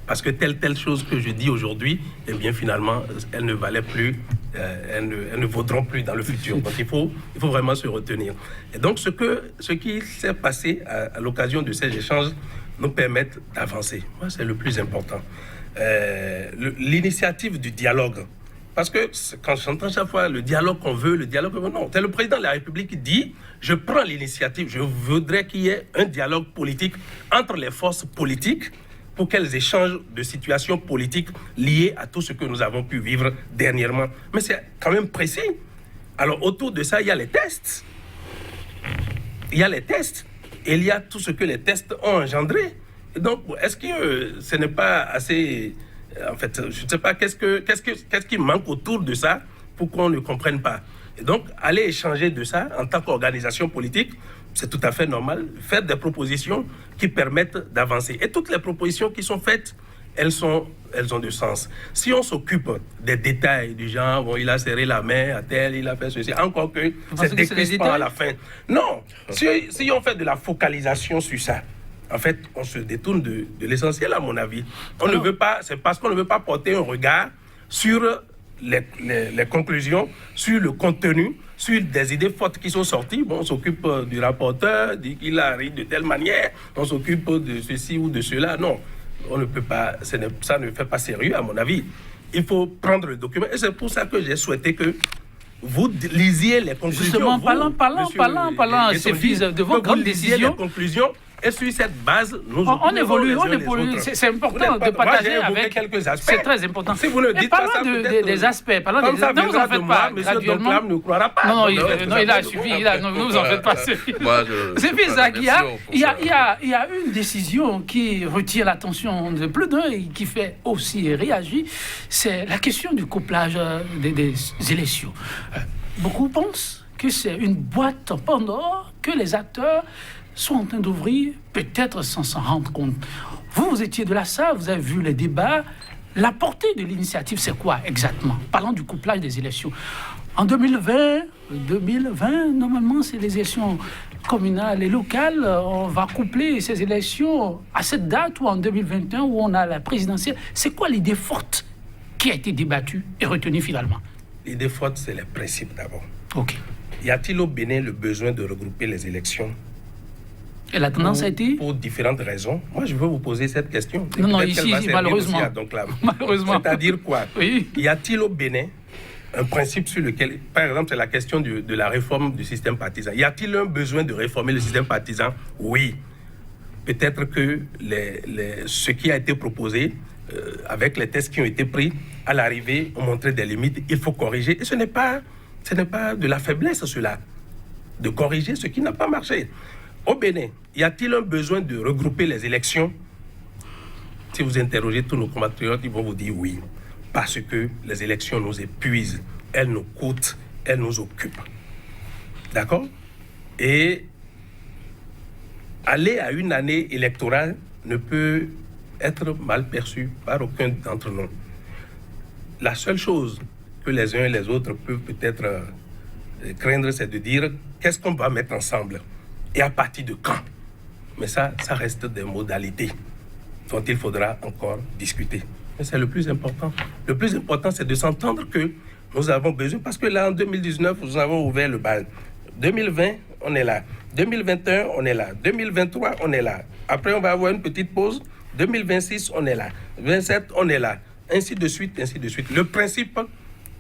Parce que telle chose que je dis aujourd'hui, eh bien finalement, elles ne valaient plus, elles ne vaudront plus dans le futur. Donc il faut vraiment se retenir. Et donc ce qui s'est passé à l'occasion de ces échanges nous permettent d'avancer. Moi, c'est le plus important. L'initiative du dialogue. Parce que quand j'entends chaque fois le dialogue qu'on veut, non. C'est le président de la République qui dit « Je prends l'initiative, je voudrais qu'il y ait un dialogue politique entre les forces politiques pour qu'elles échangent de situations politiques liées à tout ce que nous avons pu vivre dernièrement. » Mais c'est quand même précis. Alors, autour de ça, il y a les tests. Et il y a tout ce que les tests ont engendré. Et donc, est-ce que ce n'est pas assez... En fait, je ne sais pas qu'est-ce qui manque autour de ça pour qu'on ne comprenne pas. Et donc, aller échanger de ça en tant qu'organisation politique, c'est tout à fait normal. Faire des propositions qui permettent d'avancer. Et toutes les propositions qui sont faites, elles ont du sens. Si on s'occupe des détails du genre, bon, il a serré la main à tel, il a fait ceci, encore que c'est décrispant à la fin. Non, si on fait de la focalisation sur ça, en fait, on se détourne de l'essentiel, à mon avis. Ne veut pas, c'est parce qu'on ne veut pas porter un regard sur les conclusions, sur le contenu, sur des idées fortes qui sont sorties. Bon, on s'occupe du rapporteur, dit qu'il arrive de telle manière, on s'occupe de ceci ou de cela. Non, on ne peut pas, ça ne fait pas sérieux, à mon avis. Il faut prendre le document. Et c'est pour ça que j'ai souhaité que vous lisiez les conclusions. Justement, parlant, ces fils de vos grandes décisions. Les conclusions. Et sur cette base, on évolue. C'est important de partager avec quelques aspects. C'est très important. Si vous ne dites pas ça, des aspects, comme ça vous en faites pas graduellement. Monsieur ne croira pas. Non, il a suffi. Ne vous en faites pas. C'est bizarre. Il y a une décision qui retire l'attention de plus d'un et qui fait aussi réagir. C'est la question du couplage des élections. Beaucoup pensent que c'est une boîte en Pandore que les acteurs sont en train d'ouvrir, peut-être sans s'en rendre compte. Vous étiez de la salle, vous avez vu les débats. La portée de l'initiative, c'est quoi exactement? Parlons du couplage des élections. En 2020, normalement, c'est les élections communales et locales. On va coupler ces élections à cette date ou en 2021 où on a la présidentielle. C'est quoi l'idée forte qui a été débattue et retenue finalement? L'idée forte, c'est les principes d'abord. OK. Y a-t-il au Bénin le besoin de regrouper les élections? Et la tendance a été? Pour différentes raisons. Moi, je veux vous poser cette question. Non, ici, malheureusement. Malheureusement. C'est-à-dire quoi? Oui. Y a-t-il au Bénin un principe sur lequel, par exemple, c'est la question de la réforme du système partisan. Y a-t-il un besoin de réformer le système partisan? Oui. Peut-être que ce qui a été proposé avec les tests qui ont été pris, à l'arrivée, ont montré des limites. Il faut corriger. Et ce n'est pas de la faiblesse, cela, de corriger ce qui n'a pas marché. Au Bénin, y a-t-il un besoin de regrouper les élections? Si vous interrogez tous nos compatriotes, ils vont vous dire oui. Parce que les élections nous épuisent, elles nous coûtent, elles nous occupent. D'accord? Et aller à une année électorale ne peut être mal perçu par aucun d'entre nous. La seule chose que les uns et les autres peuvent peut-être craindre, c'est de dire qu'est-ce qu'on va mettre ensemble et à partir de quand. Mais ça reste des modalités dont il faudra encore discuter. Mais c'est le plus important. Le plus important, c'est de s'entendre que nous avons besoin, parce que là, en 2019, nous avons ouvert le bal. 2020, on est là. 2021, on est là. 2023, on est là. Après, on va avoir une petite pause. 2026, on est là. 2027, on est là. Ainsi de suite, ainsi de suite. Le principe,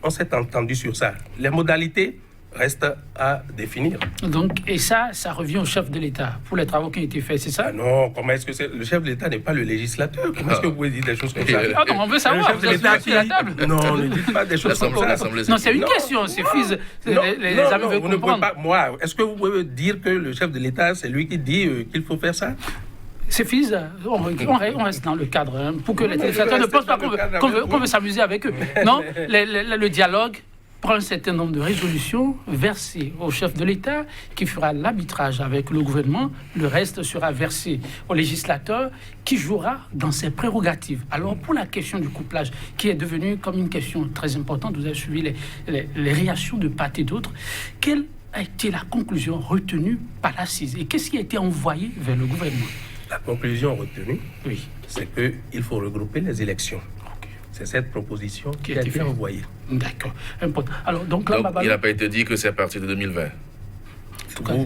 on s'est entendu sur ça. Les modalités restent à définir. Donc, et ça revient au chef de l'État pour les travaux qui ont été faits, c'est ça? Ah non, comment est-ce que c'est... Le chef de l'État n'est pas le législateur. Comment est-ce que vous pouvez dire des choses comme ça? Ah non, on veut savoir, vous êtes sur la table. Non, ne dites pas des choses comme ça. Non, c'est une question, c'est fils. Les amis veulent comprendre. Pas, moi, est-ce que vous pouvez dire que le chef de l'État, c'est lui qui dit qu'il faut faire ça? C'est fils, on reste dans le cadre, hein, pour que les téléspectateurs ne pensent pas qu'on veut s'amuser avec eux. Non, le dialogue prend un certain nombre de résolutions versées au chef de l'État qui fera l'arbitrage avec le gouvernement. Le reste sera versé au législateur qui jouera dans ses prérogatives. Alors, pour la question du couplage, qui est devenue comme une question très importante, vous avez suivi les réactions de part et d'autre. Quelle a été la conclusion retenue par l'assise et qu'est-ce qui a été envoyé vers le gouvernement? La conclusion retenue, oui, c'est qu'il faut regrouper les élections. C'est cette proposition qui a été envoyée. D'accord. Alors, donc, là, il n'a pas été dit que c'est à partir de 2020.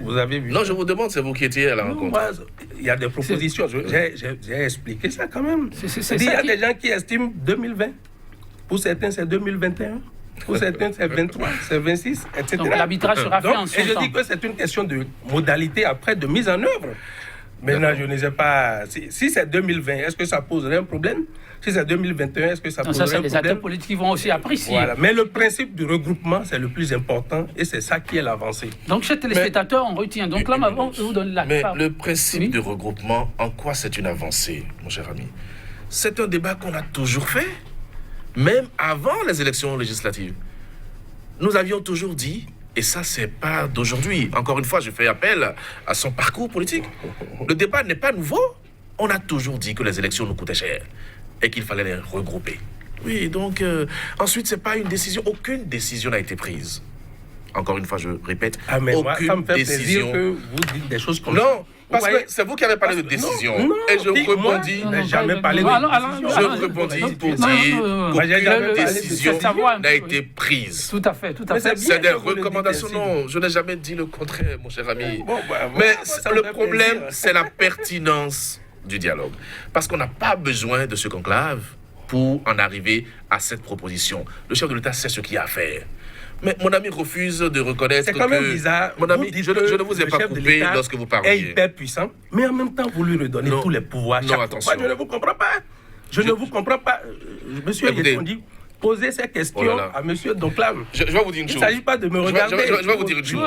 Vous avez vu? Non, je vous demande, c'est vous qui étiez à la rencontre. Moi, il y a des propositions. J'ai expliqué ça quand même. Il y a des gens qui estiment 2020. Pour certains, c'est 2021. Pour certains, c'est 23, c'est 26, etc. Donc, l'arbitrage sera fait en son temps. Et je dis que c'est une question de modalité après, de mise en œuvre. Maintenant, je ne sais pas. Si c'est 2020, est-ce que ça poserait un problème? Si c'est 2021, est-ce que ça poserait un problème? Ça, c'est les acteurs politiques qui vont aussi apprécier. Voilà. Mais le principe du regroupement, c'est le plus important et c'est ça qui est l'avancée. Donc, chez téléspectateurs, on retient. Donc là, on vous donne la Mais le principe du regroupement, en quoi c'est une avancée, mon cher ami? C'est un débat qu'on a toujours fait, même avant les élections législatives. Nous avions toujours dit. Et ça, c'est pas d'aujourd'hui. Encore une fois, je fais appel à son parcours politique. Le débat n'est pas nouveau. On a toujours dit que les élections nous coûtaient cher et qu'il fallait les regrouper. Oui, donc, ensuite, c'est pas une décision. Aucune décision n'a été prise. Encore une fois, je répète, mais aucune moi, ça me fait décision. plaisir que vous dites des choses comme ça. Non, parce que c'est vous qui avez parlé de décision. Et je rebondis. Je n'ai jamais parlé de décision. Je rebondis pour dire qu'aucune décision n'a été prise. Tout à fait, tout à fait. fait. C'est des recommandations. Non, je n'ai jamais dit le contraire, mon cher ami. Mais le problème, c'est la pertinence du dialogue. Parce qu'on n'a pas besoin de ce conclave pour en arriver à cette proposition. Le chef de l'État sait ce qu'il y a à faire. Mais mon ami refuse de reconnaître que... C'est quand même bizarre. Mon ami, je ne vous ai pas coupé lorsque vous parliez. Est hyper puissant, mais en même temps, vous lui redonnez tous les pouvoirs. Non, attention. Je ne vous comprends pas. Je ne vous comprends pas. Monsieur Yetondi, posez ces questions à monsieur Donclave. Je vais vous dire une chose. Il ne s'agit pas de me regarder. Je vais vous dire une chose.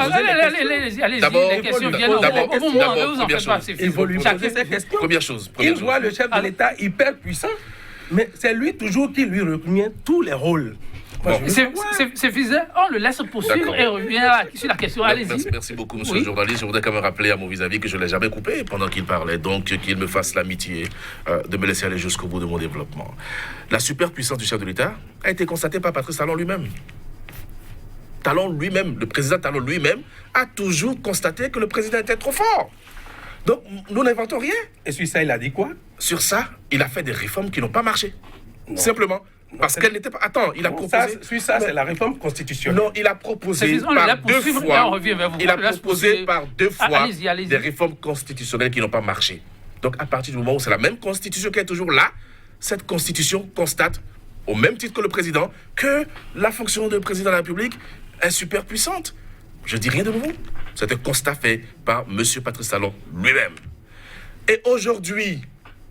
Allez-y, les questions viennent au moment, ne vous en faites pas. Il faut lui poser ces questions. Première chose. Il voit le chef de l'État hyper puissant, mais c'est lui toujours qui lui reconnaît tous les rôles. Bon. C'est Fizet, on le laisse poursuivre et revient sur la question. Allez-y. Merci beaucoup, monsieur le journaliste. Je voudrais quand même rappeler à mon vis-à-vis que je ne l'ai jamais coupé pendant qu'il parlait. Donc, qu'il me fasse l'amitié de me laisser aller jusqu'au bout de mon développement. La superpuissance du chef de l'État a été constatée par Patrice Talon lui-même. Talon lui-même, le président Talon lui-même, a toujours constaté que le président était trop fort. Donc, nous n'inventons rien. Et sur ça, il a dit quoi? Sur ça, il a fait des réformes qui n'ont pas marché. Non. Simplement. Parce qu'elle n'était pas... Attends, il a proposé... Ça, c'est la réforme constitutionnelle. Non, il a proposé par deux fois... Il a proposé par deux fois des réformes constitutionnelles qui n'ont pas marché. Donc, à partir du moment où c'est la même constitution qui est toujours là, cette constitution constate, au même titre que le président, que la fonction de président de la République est super puissante. Je dis rien de nouveau. C'est un constat fait par M. Patrice Talon lui-même. Et aujourd'hui,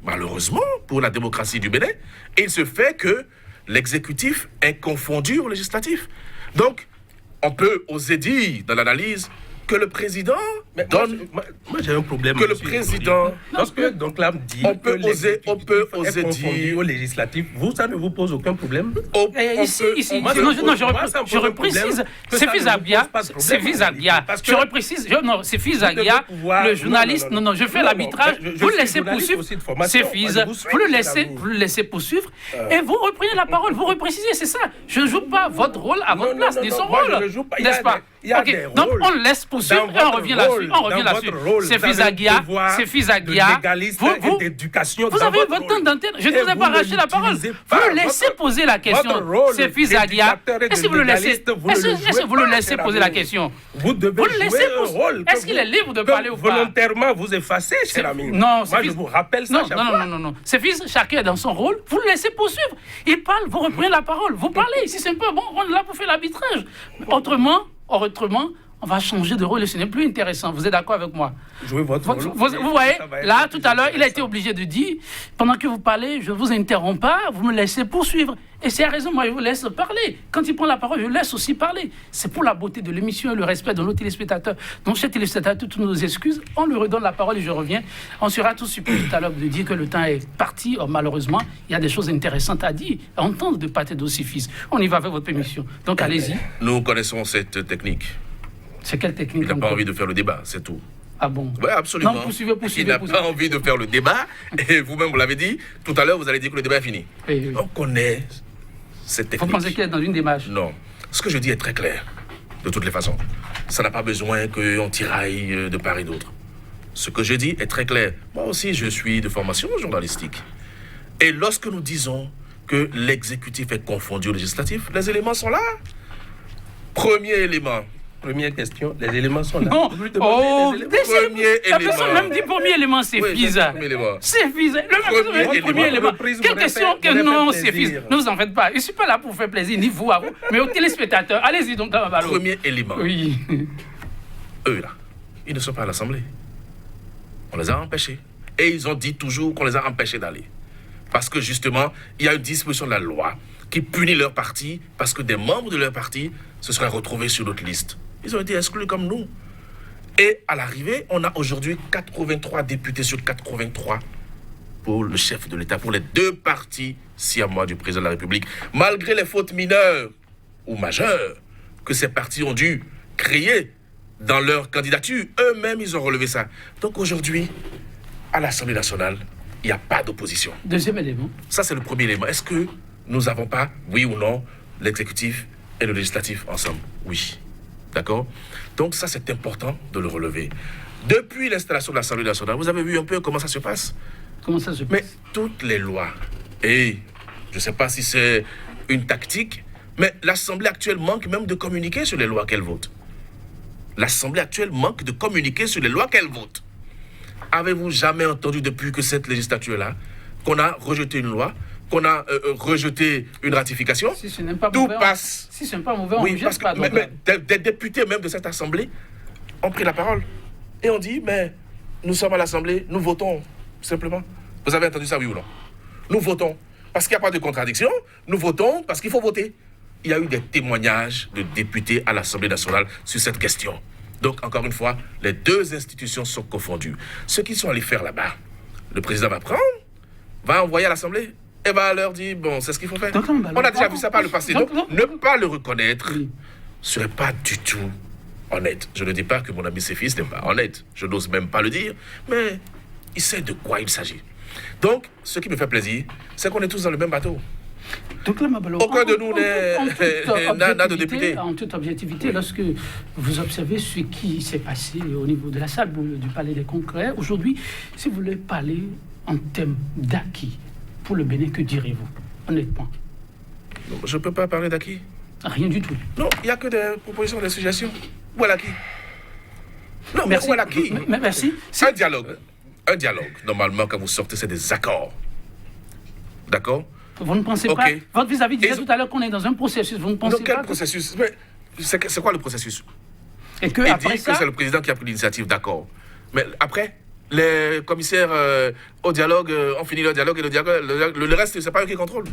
malheureusement, pour la démocratie du Bénin, il se fait que l'exécutif est confondu au législatif. Donc, on peut oser dire dans l'analyse que le président donne... Moi, j'ai un problème. Que le président... Lorsque donc là dit on peut oser dire au législatif, vous, ça ne vous pose aucun problème? Ici, je reprécise, c'est Fizabia, je reprécise, c'est Fizabia, le journaliste, je fais l'arbitrage, vous le laissez poursuivre, c'est Fiz, vous le laissez poursuivre, et vous reprenez la parole, vous reprécisez, c'est ça, je ne joue pas votre rôle à votre place, ni son rôle, n'est-ce pas? Donc on le laisse poursuivre et on revient là-dessus, c'est Fizagia, vous avez votre temps d'antenne, je ne vous ai pas arraché la parole, vous le laissez poser la question, c'est Fizagia, est-ce que vous le laissez poser la question? Vous devez jouer un rôle. Est-ce qu'il est libre de parler ou pas? Volontairement vous effacez, cher ami. Non, moi je vous rappelle ça chaque fois. Non. C'est Fiz, chacun est dans son rôle, vous le laissez poursuivre. Il parle, vous reprenez la parole, vous parlez. Si c'est un peu bon, on est là pour faire l'arbitrage. Autrement, on va changer de rôle et ce n'est plus intéressant. Vous êtes d'accord avec moi? Jouez votre rôle. Vous voyez, là, tout à l'heure, il a été obligé de dire, pendant que vous parlez, je ne vous interromps pas, vous me laissez poursuivre. Et c'est à raison, moi, je vous laisse parler. Quand il prend la parole, je le laisse aussi parler. C'est pour la beauté de l'émission et le respect de nos téléspectateurs. Donc, chers téléspectateurs, toutes nos excuses, on lui redonne la parole et je reviens. On sera tous surpris tout à l'heure de dire que le temps est parti. Or, malheureusement, il y a des choses intéressantes à dire, à entendre de Pathé Dossifis. On y va avec votre permission. Donc, allez-y. Nous connaissons cette technique. C'est quelle technique? Il n'a pas envie de faire le débat, c'est tout. Ah bon? Oui, absolument. Non, poursuivez. Il n'a pas envie de faire le débat. Et vous-même, vous l'avez dit, tout à l'heure, vous allez dire que le débat est fini. Oui. On connaît cette technique. Vous pensez qu'il est dans une démarche? Non. Ce que je dis est très clair, de toutes les façons. Ça n'a pas besoin qu'on tiraille de part et d'autre. Ce que je dis est très clair. Moi aussi, je suis de formation journalistique. Et lorsque nous disons que l'exécutif est confondu au législatif, les éléments sont là. Premier élément. Première question, les éléments sont là. Non, la personne même dit premier élément, c'est Fiza. C'est Fiza. Le premier élément. Quelle question que non, c'est Fiza. Ne vous en faites pas. Je ne suis pas là pour vous faire plaisir, ni vous à vous, mais aux téléspectateurs. Allez-y donc, Ballot. Premier élément. Oui. Eux, là, ils ne sont pas à l'Assemblée. On les a empêchés. Et ils ont dit toujours qu'on les a empêchés d'aller. Parce que justement, il y a une disposition de la loi qui punit leur parti parce que des membres de leur parti se seraient retrouvés sur notre liste. Ils ont été exclus comme nous. Et à l'arrivée, on a aujourd'hui 83 députés sur 83 pour le chef de l'État, pour les deux partis siamois du président de la République, malgré les fautes mineures ou majeures que ces partis ont dû créer dans leur candidature. Eux-mêmes, ils ont relevé ça. Donc aujourd'hui, à l'Assemblée nationale, il n'y a pas d'opposition. Deuxième élément. Ça, c'est le premier élément. Est-ce que nous n'avons pas, oui ou non, l'exécutif et le législatif ensemble? Oui. D'accord? Donc ça, c'est important de le relever. Depuis l'installation de l'Assemblée nationale, vous avez vu un peu comment ça se passe? Comment ça se passe? Mais toutes les lois, et je ne sais pas si c'est une tactique, mais l'Assemblée actuelle manque même de communiquer sur les lois qu'elle vote. L'Assemblée actuelle manque de communiquer sur les lois qu'elle vote. Avez-vous jamais entendu depuis que cette législature-là, qu'on a rejeté une loi, qu'on a rejeté une ratification? Si ce n'est pas tout mauvais, passe. Si ce n'est pas mauvais, on oui, ne jette pas. Mais des députés même de cette Assemblée ont pris la parole et ont dit, mais nous sommes à l'Assemblée, nous votons, simplement. Vous avez entendu ça, oui ou non? Nous votons. Parce qu'il n'y a pas de contradiction, nous votons parce qu'il faut voter. Il y a eu des témoignages de députés à l'Assemblée nationale sur cette question. Donc, encore une fois, les deux institutions sont confondues. Ceux qui sont allés faire là-bas, le président va prendre, va envoyer à l'Assemblée et va leur dire, bon, c'est ce qu'il faut faire. On a déjà vu ça par le passé. Donc, ne pas le reconnaître ne serait pas du tout honnête. Je ne dis pas que mon ami Séfis n'est pas honnête. Je n'ose même pas le dire. Mais il sait de quoi il s'agit. Donc, ce qui me fait plaisir, c'est qu'on est tous dans le même bateau. Donc là, Mabalo, aucun de nous n'a de député. En toute objectivité, lorsque vous observez ce qui s'est passé au niveau de la salle du Palais des Congrès, aujourd'hui, si vous voulez parler en termes d'acquis pour le Bénin, que direz-vous, honnêtement? Non, je ne peux pas parler d'acquis. Rien du tout. Non, il n'y a que des propositions, des suggestions. Où est l'acquis? Non, merci. Mais où est l'acquis? Merci. Un dialogue. Un dialogue. Normalement, quand vous sortez, c'est des accords. D'accord? Vous ne pensez pas... Votre vis-à-vis disait tout à l'heure qu'on est dans un processus. Vous ne pensez pas... Quel processus? C'est quoi le processus? Et que il après dit que c'est le président qui a pris l'initiative, d'accord. Mais après, Les commissaires au dialogue ont fini le dialogue et le reste, c'est pas eux qui contrôlent.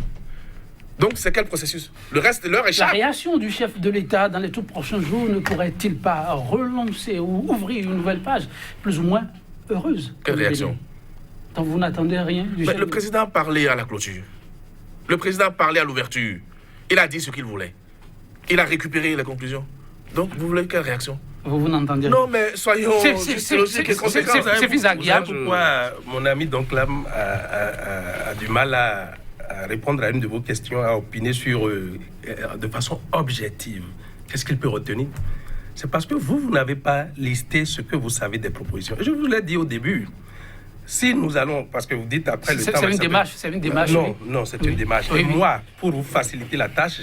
Donc, c'est quel processus? Le reste leur La échappe. réaction du chef de l'État dans les tout prochains jours ne pourrait-il pas relancer ou ouvrir une nouvelle page plus ou moins heureuse? Quelle réaction? Donc vous n'attendez rien du chef Le président a parlé à la clôture. Le président a parlé à l'ouverture. Il a dit ce qu'il voulait. Il a récupéré les conclusions. Donc, vous voulez quelle réaction? Vous n'entendez rien. Non, mais soyons juste logiques et conséquents. C'est Fizaglia. Pourquoi mon ami Donclam a du mal à répondre à une de vos questions, à opiner sur, de façon objective. Qu'est-ce qu'il peut retenir? C'est parce que vous n'avez pas listé ce que vous savez des propositions. Je vous l'ai dit au début. Si nous allons, parce que vous dites après le temps... C'est une démarche. Non, non, c'est une démarche. Oui, Et oui. moi, pour vous faciliter la tâche,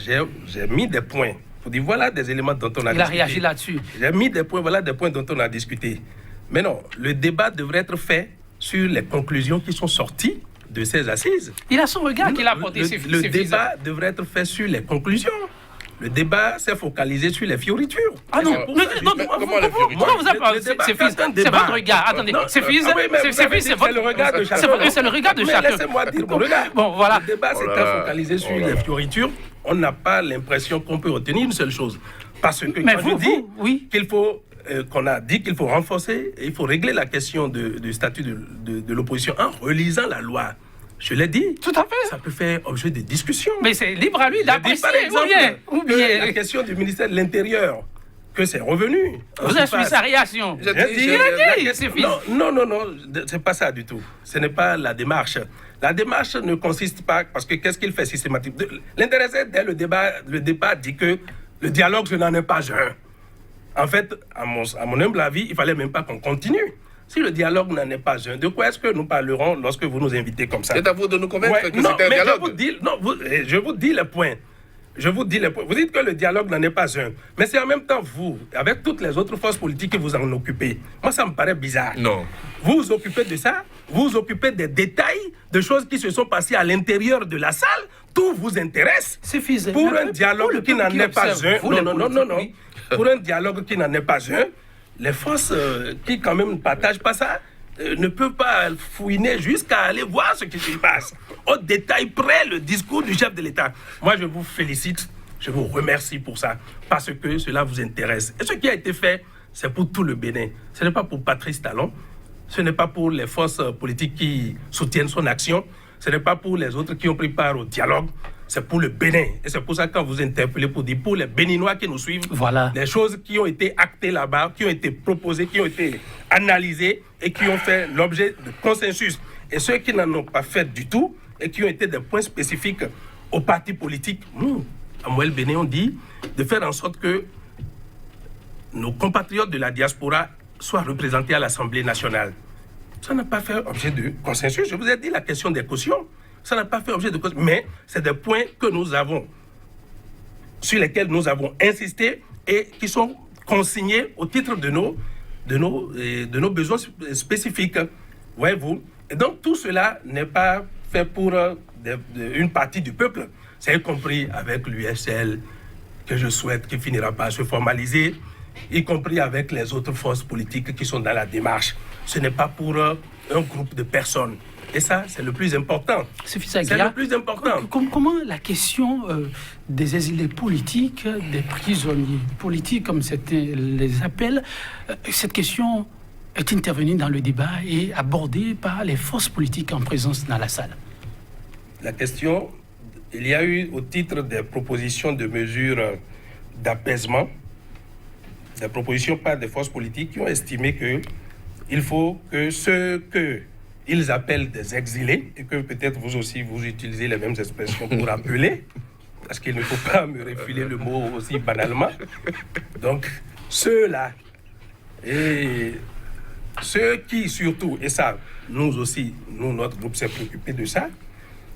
j'ai mis des points. Pour dire, voilà des éléments dont on a Il a discuté. réagi là-dessus. J'ai mis des points, voilà des points dont on a discuté. Mais non, le débat devrait être fait sur les conclusions qui sont sorties de ces assises. Il a son regard qu'il a porté. Le débat devrait être fait sur les conclusions. Le débat s'est focalisé sur les fioritures. Ah non, C'est pour ça que je dis- comment les fioritures? Pourquoi vous appelez Le débat, c'est c'est un c'est débat. votre regard. Attendez, Non, c'est fils, ah oui, mais vous c'est avez dit que c'est le regard de chacun. C'est le regard de Mais chacun. laissez-moi dire mon regard. Bon, voilà. Le débat s'était focalisé sur les fioritures. On n'a pas l'impression qu'on peut retenir une seule chose. Parce que Mais quand vous, je dis oui. qu'il faut, qu'on a dit qu'il faut renforcer, et il faut régler la question du statut de l'opposition en relisant la loi. Je l'ai dit. Tout à fait. Ça peut faire objet de discussion. Mais c'est libre à lui J'ai dit, d'apprécier. par exemple, Ou que bien. la question du ministère de l'Intérieur, que c'est revenu. Vous avez suivi sa réaction. J'ai dit, dit, il a dit, la c'est question- non, c'est pas ça du tout. Ce n'est pas la démarche. La démarche ne consiste pas, parce que qu'est-ce qu'il fait systématiquement? L'intéressé, dès le débat dit que le dialogue, ce n'en est pas un. En fait, à mon humble avis, il fallait même pas qu'on continue. Si le dialogue n'en est pas un, de quoi est-ce que nous parlerons lorsque vous nous invitez comme ça? C'est à vous de nous convaincre Ouais, que non, c'était un mais dialogue. je vous dis les points. Je vous dis les points. Vous dites que le dialogue n'en est pas un. Mais c'est en même temps vous, avec toutes les autres forces politiques que vous en occupez. Moi, ça me paraît bizarre. Non. Vous vous occupez de ça, vous vous occupez des détails, de choses qui se sont passées à l'intérieur de la salle. Tout vous intéresse. C'est fils. Pour un dialogue qui n'en est pas un. Non. Pour un dialogue qui n'en est pas un, les forces qui quand même ne partagent pas ça ne peuvent pas fouiner jusqu'à aller voir ce qui se passe. Au détail près, le discours du chef de l'État. Moi, je vous félicite, je vous remercie pour ça, parce que cela vous intéresse. Et ce qui a été fait, c'est pour tout le Bénin. Ce n'est pas pour Patrice Talon, ce n'est pas pour les forces politiques qui soutiennent son action, ce n'est pas pour les autres qui ont pris part au dialogue, c'est pour le Bénin. Et c'est pour ça que quand vous interpellez pour dire pour les Béninois qui nous suivent, Voilà. les choses qui ont été actées là-bas, qui ont été proposées, qui ont été analysées et qui ont fait l'objet de consensus. Et ceux qui n'en ont pas fait du tout et qui ont été des points spécifiques aux partis politiques, nous, à Moël Bénin, on dit de faire en sorte que nos compatriotes de la diaspora soient représentés à l'Assemblée nationale. Ça n'a pas fait objet de consensus. Je vous ai dit la question des cautions. Ça n'a pas fait objet de consensus. Mais c'est des points que nous avons, sur lesquels nous avons insisté et qui sont consignés au titre de nos besoins spécifiques. Voyez-vous? Et donc tout cela n'est pas fait pour une partie du peuple. C'est y compris avec l'USL que je souhaite qui finira par se formaliser, y compris avec les autres forces politiques qui sont dans la démarche. Ce n'est pas pour un groupe de personnes. Et ça, c'est le plus important. C'est le plus important. Comment la question des exilés politiques, des prisonniers politiques, comme certains les appellent, cette question est intervenue dans le débat et abordée par les forces politiques en présence dans la salle? La question, il y a eu au titre des propositions de mesures d'apaisement, des propositions par des forces politiques qui ont estimé qu'il faut que ceux qu'ils appellent des exilés, et que peut-être vous aussi vous utilisez les mêmes expressions pour appeler, parce qu'il ne faut pas me refiler le mot aussi banalement. Donc, ceux-là, et ceux qui surtout, et ça, nous aussi, notre groupe s'est préoccupé de ça,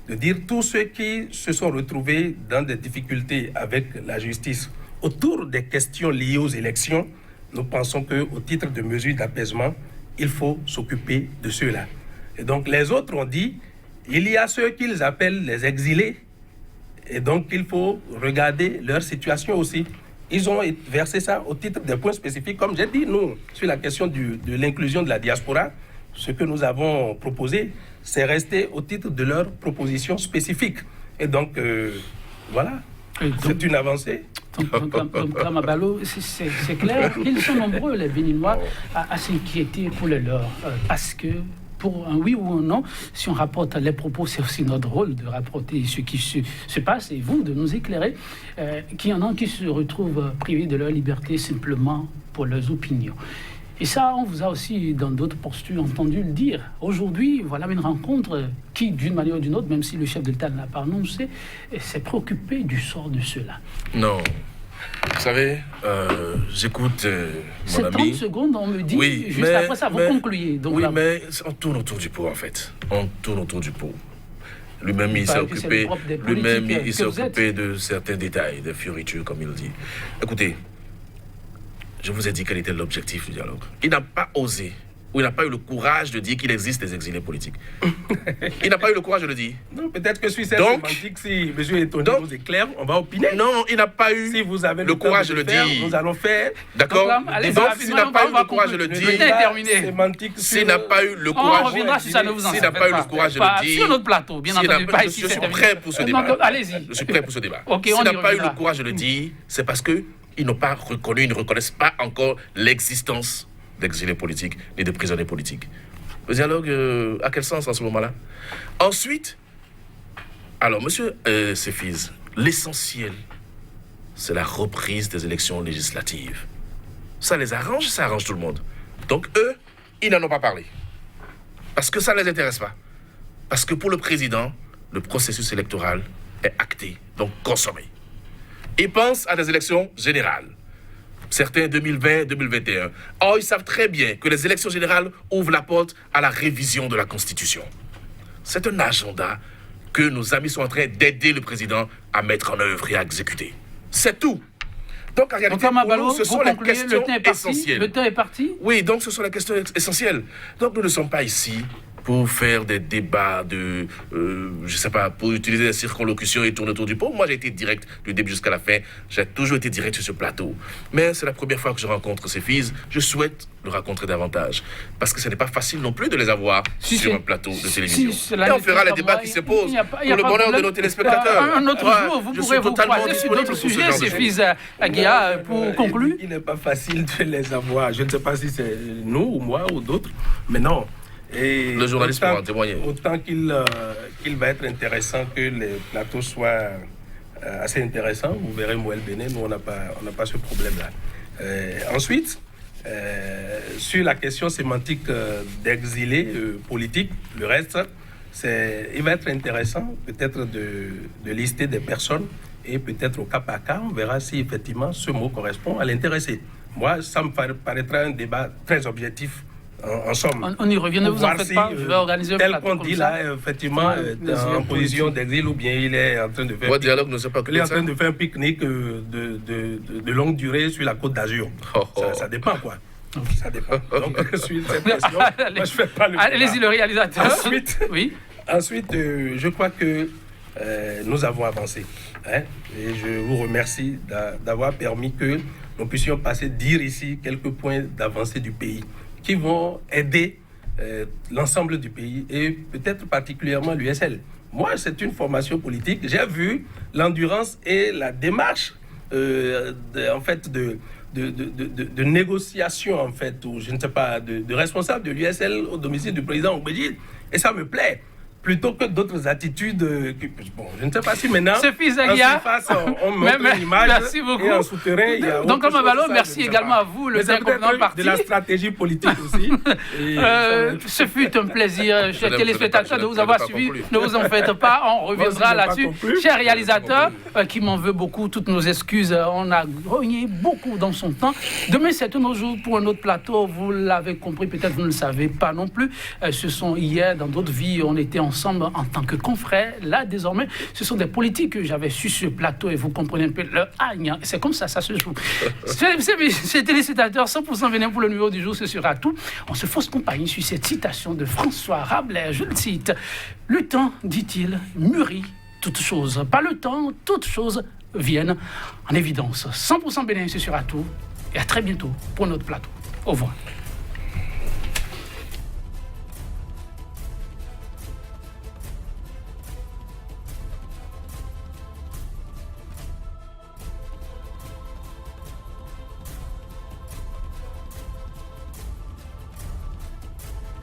de dire tous ceux qui se sont retrouvés dans des difficultés avec la justice autour des questions liées aux élections, nous pensons qu'au titre de mesures d'apaisement, il faut s'occuper de ceux-là. Et donc les autres ont dit, il y a ceux qu'ils appellent les exilés, et donc il faut regarder leur situation aussi. Ils ont versé ça au titre des points spécifiques, comme j'ai dit, nous, sur la question de l'inclusion de la diaspora, ce que nous avons proposé, c'est resté au titre de leurs propositions spécifiques. Et donc, voilà, c'est une avancée. Donc, Kamabalo, c'est clair, ils sont nombreux, les Béninois, à s'inquiéter pour les leurs, parce que pour un oui ou un non, si on rapporte les propos, c'est aussi notre rôle de rapporter ce qui se passe, et vous, de nous éclairer, qu'il y en a qui se retrouvent privés de leur liberté simplement pour leurs opinions. Et ça, on vous a aussi, dans d'autres postures, entendu le dire. Aujourd'hui, voilà une rencontre qui, d'une manière ou d'une autre, même si le chef de l'État ne l'a pas annoncé, s'est préoccupé du sort de ceux-là. Non. Vous savez, j'écoute mon ami. 30 secondes, on me dit, oui, juste après ça, vous concluez. Donc, oui, là, mais on tourne autour du pot, en fait. On tourne autour du pot. Lui-même, il s'est occupé, de certains détails, de fioritures, comme il dit. Écoutez, je vous ai dit quel était l'objectif du dialogue. Il n'a pas osé, ou il n'a pas eu le courage de dire qu'il existe des exilés politiques. Il n'a pas eu le courage de le dire. Non, peut-être que sur cette sémantique, si M. Etondi nous éclaire, on va opiner. Non, il n'a pas eu si vous avez le courage de le dire. Nous allons faire. D'accord. Donc, s'il n'a pas eu le courage de le dire, s'il n'a pas eu le courage, on reviendra si ça ne vous en s'il n'a pas eu le courage de le dire, sur notre plateau, bien entendu. Je suis prêt pour ce débat. Allez-y. Je suis prêt pour ce débat. S'il n'a pas eu le courage de le dire, c'est parce que ils n'ont pas reconnu, ils ne reconnaissent pas encore l'existence d'exilés politiques et de prisonniers politiques. Le dialogue a quel sens en ce moment-là? Ensuite, alors, monsieur Sefiz, l'essentiel, c'est la reprise des élections législatives. Ça les arrange, ça arrange tout le monde. Donc, eux, ils n'en ont pas parlé. Parce que ça ne les intéresse pas. Parce que pour le président, le processus électoral est acté, donc consommé. Ils pensent à des élections générales. Certains 2020, 2021. Or, ils savent très bien que les élections générales ouvrent la porte à la révision de la Constitution. C'est un agenda que nos amis sont en train d'aider le président à mettre en œuvre et à exécuter. C'est tout. Donc, en réalité, pour nous, ce sont les questions essentielles. Le temps est parti? Oui, donc ce sont les questions essentielles. Donc, nous ne sommes pas ici pour faire des débats de, je sais pas, pour utiliser des circonlocutions et tourner autour du pot. Moi, j'ai été direct du début jusqu'à la fin. J'ai toujours été direct sur ce plateau. Mais c'est la première fois que je rencontre ces filles. Je souhaite le rencontrer davantage. Parce que ce n'est pas facile non plus de les avoir sur un plateau de télévision. Et on fera les débats qui se posent pour le bonheur de nos téléspectateurs. Un autre jour, vous pourrez vous croiser sur d'autres sujets, ces filles Aguia, pour conclure. Il n'est pas facile de les avoir. Je ne sais pas si c'est nous ou moi ou d'autres, mais non. Et le journaliste pourra en témoigner. Autant qu'il va être intéressant que les plateaux soient assez intéressants. Vous verrez Mouel Bénin, nous on n'a pas ce problème-là. Ensuite, sur la question sémantique d'exilés politiques, le reste, il va être intéressant peut-être de lister des personnes et peut-être au cas par cas, on verra si effectivement ce mot correspond à l'intéressé. Moi, ça me paraîtra un débat très objectif. En somme, on y revient, ne vous en faites pas, je vais organiser un plateau tel qu'on dit là, effectivement, en position d'exil ou bien il est en train de faire, dialogue ne sait pas il est en train de faire un pique-nique de longue durée sur la Côte d'Azur. Ça dépend, quoi. Ça dépend. Donc, sur cette question, moi, je ne fais pas le débat. Allez-y, le réalisateur. Ensuite, je crois que nous avons avancé. Et je vous remercie d'avoir permis que nous puissions dire ici quelques points d'avancée du pays qui vont aider l'ensemble du pays et peut-être particulièrement l'USL. Moi, c'est une formation politique. J'ai vu l'endurance et la démarche de négociation, en fait, ou je ne sais pas, de responsable de l'USL au domicile du président Ogbédji. Et ça me plaît. Plutôt que d'autres attitudes, bon, je ne sais pas si maintenant, en surface, on montre une image, merci beaucoup. Et en souterrain, il y a donc, comme Kamabalo, merci également à vous, le inconvénient parti. De la stratégie politique aussi. Ce fut un plaisir, chers téléspectateurs, de vous avoir suivi. Ne vous en faites pas, on reviendra là-dessus. Cher réalisateur, qui m'en veut beaucoup, toutes nos excuses, on a grogné beaucoup dans son temps. Demain, c'est un autre jour pour un autre plateau, vous l'avez compris, peut-être vous ne le savez pas non plus. Ce sont hier, dans d'autres vies, on était ensemble en tant que confrères. Là, désormais, ce sont des politiques que j'avais su sur le plateau et vous comprenez un peu le agne. C'est comme ça, ça se joue. C'est téléspectateurs 100% Bénin pour le numéro du jour, ce sera tout. On se fausse compagnie sur cette citation de François Rabelais, je le cite. Le temps, dit-il, mûrit toutes choses. Pas le temps, toutes choses viennent en évidence. 100% Bénin, ce sera tout. Et à très bientôt pour notre plateau. Au revoir.